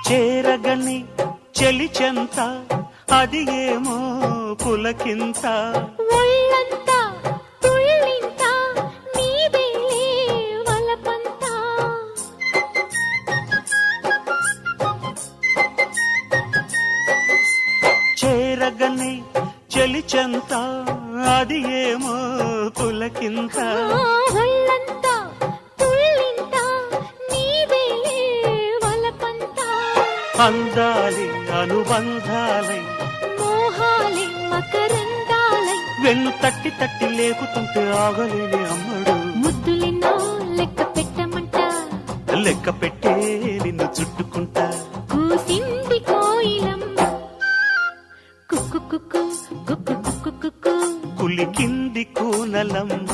చేరగని చెలిచెంత అది ఏమో పులకింత ఒళ్ళంతా తుళ్ళింత నీదేలే వలపంతా చేరగని చెలిచెంత అది ఏమో పులకింత ఒళ్ళంతా తుళ్ళింత నీదేలే వలపంతా అందాలి అనుబంధాలై మోహాలే మకరందాలై వెన్ను తట్టి తట్టి లేకుతుంటే ఆగలేని అమ్మడు ముద్దులెన్నో లెక్క పెట్టమంట లెక్క పెట్టే నిన్ను చుట్టుకుంటా కూసింది కోయిలమ్మ కుక్కు కుక్కు కుక్కు కుక్కు కుక్కు కులికింది కూనలమ్మ